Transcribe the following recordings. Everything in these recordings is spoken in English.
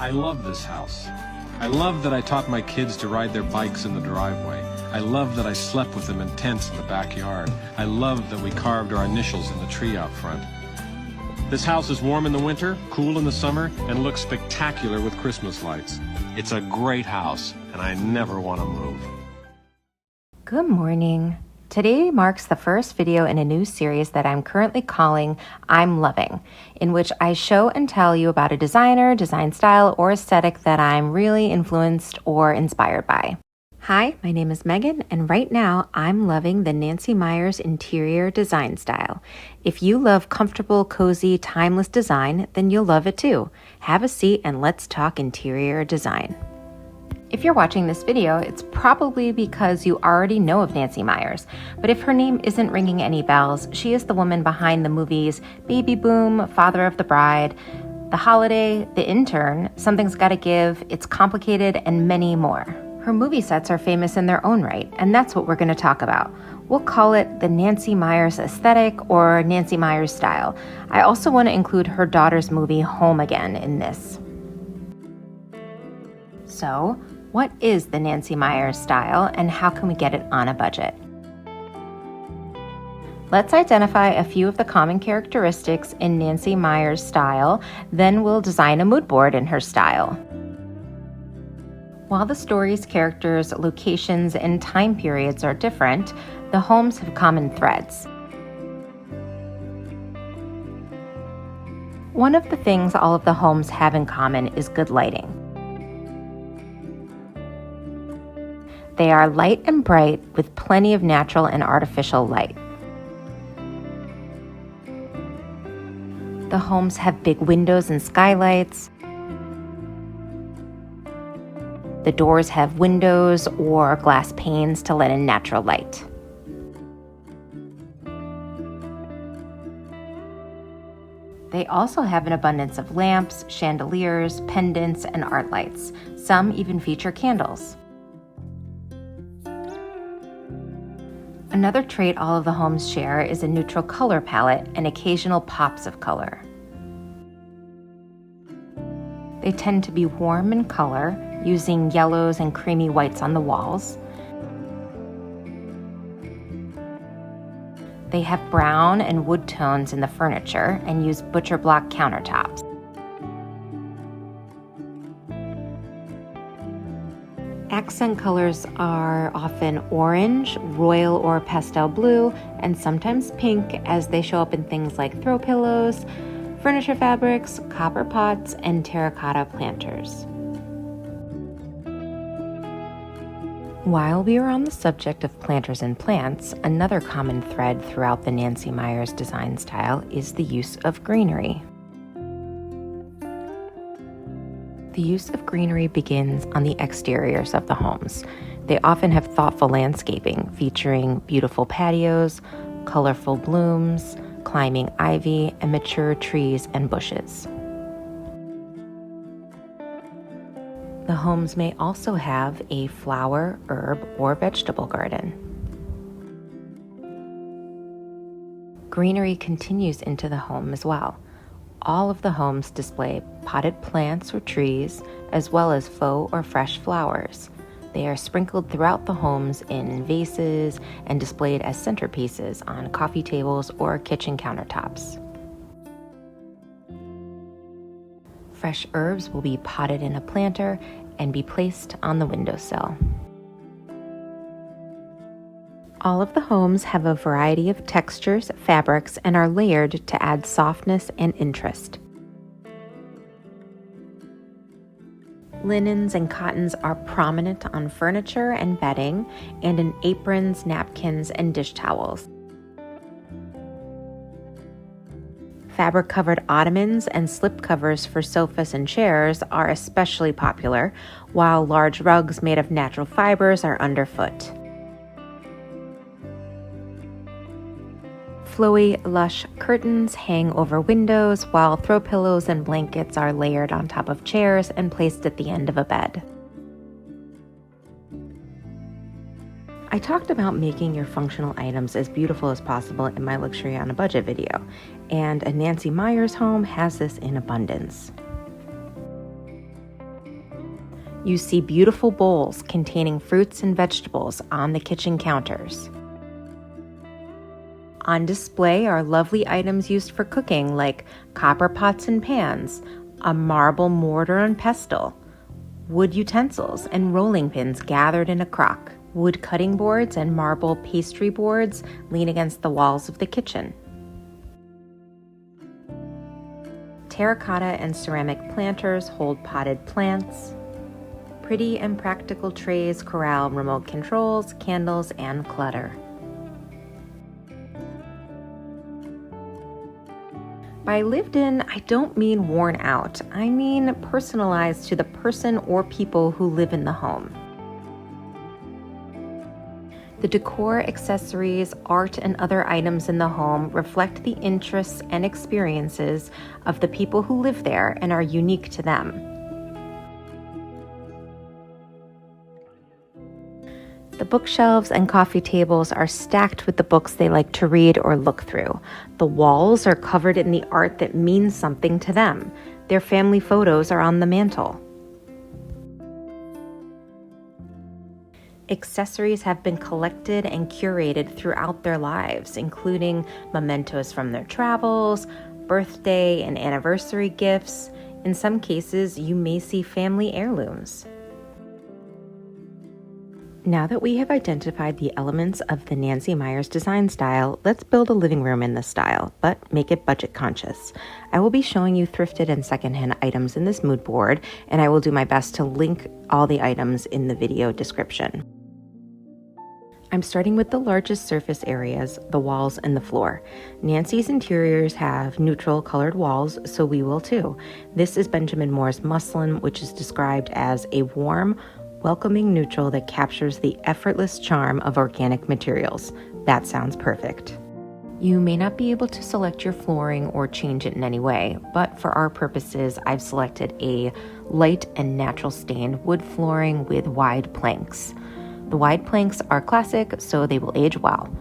I love this house. I love that I taught my kids to ride their bikes in the driveway. I love that I slept with them in tents in the backyard. I love that we carved our initials in the tree out front. This house is warm in the winter, cool in the summer, and looks spectacular with Christmas lights. It's a great house, and I never want to move. Good morning. Today marks the first video in a new series that I'm currently calling I'm Loving, in which I show and tell you about a designer, design style, or aesthetic that I'm really influenced or inspired by. Hi, my name is Megan, and right now I'm loving the Nancy Meyers interior design style. If you love comfortable, cozy, timeless design, then you'll love it too. Have a seat and let's talk interior design. If you're watching this video, it's probably because you already know of Nancy Meyers. But if her name isn't ringing any bells, she is the woman behind the movies Baby Boom, Father of the Bride, The Holiday, The Intern, Something's Gotta Give, It's Complicated, and many more. Her movie sets are famous in their own right, and that's what we're going to talk about. We'll call it the Nancy Meyers aesthetic or Nancy Meyers style. I also want to include her daughter's movie Home Again in this. So, what is the Nancy Meyers style and how can we get it on a budget? Let's identify a few of the common characteristics in Nancy Meyers style, then we'll design a mood board in her style. While the stories, characters, locations, and time periods are different, the homes have common threads. One of the things all of the homes have in common is good lighting. They are light and bright with plenty of natural and artificial light. The homes have big windows and skylights. The doors have windows or glass panes to let in natural light. They also have an abundance of lamps, chandeliers, pendants, and art lights. Some even feature candles. Another trait all of the homes share is a neutral color palette and occasional pops of color. They tend to be warm in color, using yellows and creamy whites on the walls. They have brown and wood tones in the furniture and use butcher block countertops. Accent colors are often orange, royal or pastel blue, and sometimes pink as they show up in things like throw pillows, furniture fabrics, copper pots, and terracotta planters. While we are on the subject of planters and plants, another common thread throughout the Nancy Meyers design style is the use of greenery. The use of greenery begins on the exteriors of the homes. They often have thoughtful landscaping featuring beautiful patios, colorful blooms, climbing ivy, and mature trees and bushes. The homes may also have a flower, herb, or vegetable garden. Greenery continues into the home as well. All of the homes display potted plants or trees, as well as faux or fresh flowers. They are sprinkled throughout the homes in vases and displayed as centerpieces on coffee tables or kitchen countertops. Fresh herbs will be potted in a planter and be placed on the windowsill. All of the homes have a variety of textures, fabrics, and are layered to add softness and interest. Linens and cottons are prominent on furniture and bedding, and in aprons, napkins, and dish towels. Fabric-covered ottomans and slipcovers for sofas and chairs are especially popular, while large rugs made of natural fibers are underfoot. Flowy, lush curtains hang over windows, while throw pillows and blankets are layered on top of chairs and placed at the end of a bed. I talked about making your functional items as beautiful as possible in my Luxury on a Budget video, and a Nancy Meyers home has this in abundance. You see beautiful bowls containing fruits and vegetables on the kitchen counters. On display are lovely items used for cooking like copper pots and pans, a marble mortar and pestle, wood utensils and rolling pins gathered in a crock. Wood cutting boards and marble pastry boards lean against the walls of the kitchen. Terracotta and ceramic planters hold potted plants. Pretty and practical trays corral remote controls, candles, and clutter. By lived in, I don't mean worn out. I mean personalized to the person or people who live in the home. The decor, accessories, art, and other items in the home reflect the interests and experiences of the people who live there and are unique to them. The bookshelves and coffee tables are stacked with the books they like to read or look through. The walls are covered in the art that means something to them. Their family photos are on the mantle. Accessories have been collected and curated throughout their lives, including mementos from their travels, birthday and anniversary gifts. In some cases, you may see family heirlooms. Now that we have identified the elements of the Nancy Meyers design style, let's build a living room in this style, but make it budget conscious. I will be showing you thrifted and secondhand items in this mood board, and I will do my best to link all the items in the video description. I'm starting with the largest surface areas, the walls and the floor. Nancy's interiors have neutral colored walls, so we will too. This is Benjamin Moore's muslin, which is described as a warm, welcoming neutral that captures the effortless charm of organic materials. That sounds perfect. You may not be able to select your flooring or change it in any way, but for our purposes, I've selected a light and natural stained wood flooring with wide planks. The wide planks are classic, so they will age well.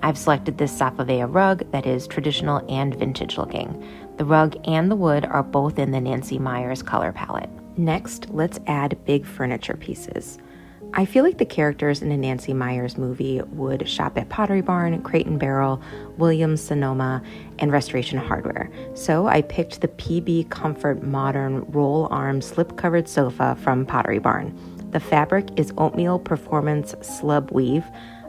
I've selected this Safavieh rug that is traditional and vintage looking. The rug and the wood are both in the Nancy Meyers color palette. Next, let's add big furniture pieces. I feel like the characters in a Nancy Meyers movie would shop at Pottery Barn, Crate & Barrel, Williams Sonoma, and Restoration Hardware. So I picked the PB Comfort Modern Roll Arm Slip-Covered Sofa from Pottery Barn. The fabric is oatmeal performance slub weave.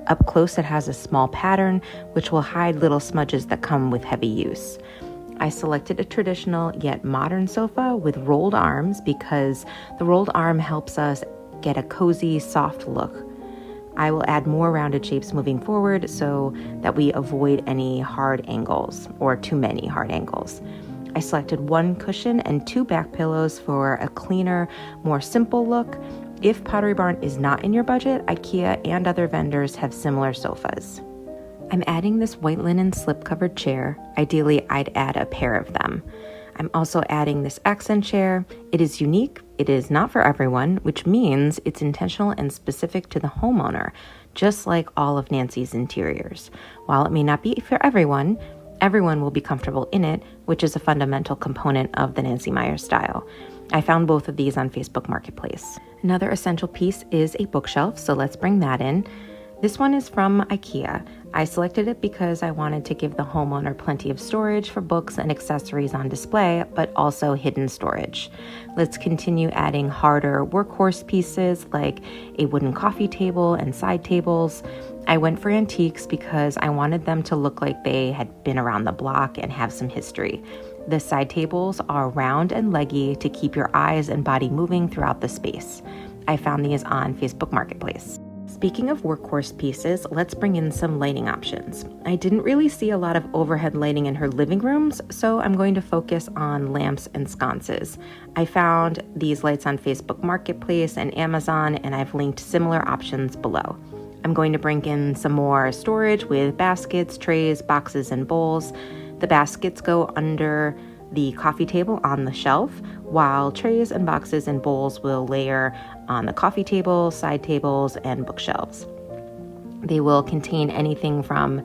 Up close it has a small pattern, which will hide little smudges that come with heavy use. I selected a traditional yet modern sofa with rolled arms because the rolled arm helps us get a cozy, soft look. I will add more rounded shapes moving forward so that we avoid any hard angles or too many hard angles. I selected one cushion and 2 back pillows for a cleaner, more simple look. If Pottery Barn is not in your budget, IKEA and other vendors have similar sofas. I'm adding this white linen slip-covered chair. Ideally, I'd add a pair of them. I'm also adding this accent chair. It is unique. It is not for everyone, which means it's intentional and specific to the homeowner, just like all of Nancy's interiors. While it may not be for everyone will be comfortable in it, which is a fundamental component of the Nancy Meyers style. I found both of these on Facebook Marketplace. Another essential piece is a bookshelf, so let's bring that in. This one is from IKEA. I selected it because I wanted to give the homeowner plenty of storage for books and accessories on display, but also hidden storage. Let's continue adding harder workhorse pieces like a wooden coffee table and side tables. I went for antiques because I wanted them to look like they had been around the block and have some history. The side tables are round and leggy to keep your eyes and body moving throughout the space. I found these on Facebook Marketplace. Speaking of workhorse pieces, let's bring in some lighting options. I didn't really see a lot of overhead lighting in her living rooms, so I'm going to focus on lamps and sconces. I found these lights on Facebook Marketplace and Amazon, and I've linked similar options below. I'm going to bring in some more storage with baskets, trays, boxes, and bowls. The baskets go under the coffee table on the shelf, while trays and boxes and bowls will layer on the coffee table, side tables, and bookshelves. They will contain anything from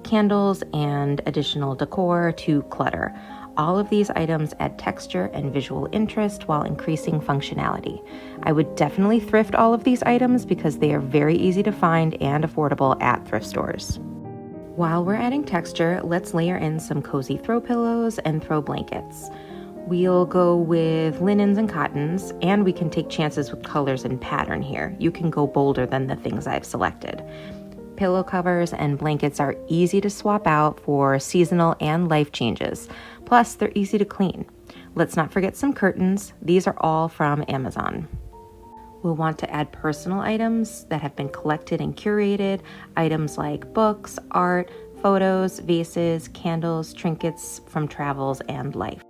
candles and additional decor to clutter. All of these items add texture and visual interest while increasing functionality. I would definitely thrift all of these items because they are very easy to find and affordable at thrift stores. While we're adding texture, let's layer in some cozy throw pillows and throw blankets. We'll go with linens and cottons, and we can take chances with colors and pattern here. You can go bolder than the things I've selected. Pillow covers and blankets are easy to swap out for seasonal and life changes. Plus, they're easy to clean. Let's not forget some curtains. These are all from Amazon. We'll want to add personal items that have been collected and curated, items like books, art, photos, vases, candles, trinkets from travels and life.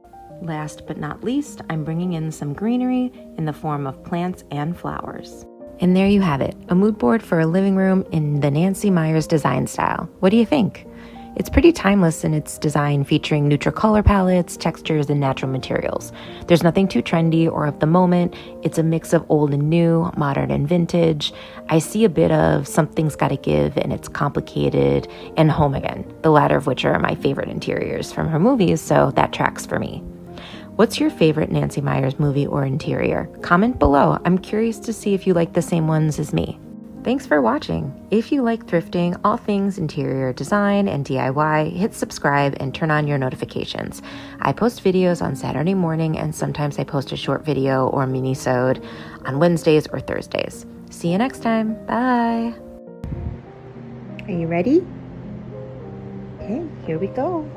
Last but not least, I'm bringing in some greenery in the form of plants and flowers. And there you have it, a mood board for a living room in the Nancy Meyers design style. What do you think? It's pretty timeless in its design, featuring neutral color palettes, textures, and natural materials. There's nothing too trendy or of the moment. It's a mix of old and new, modern and vintage. I see a bit of Something's Gotta Give, and It's Complicated, and Home Again, the latter of which are my favorite interiors from her movies, so that tracks for me. What's your favorite Nancy Meyers movie or interior? Comment below. I'm curious to see if you like the same ones as me. Thanks for watching. If you like thrifting, all things interior design and DIY, hit subscribe and turn on your notifications. I post videos on Saturday morning, and sometimes I post a short video or mini-sode on Wednesdays or Thursdays. See you next time. Bye. Are you ready? Okay, here we go.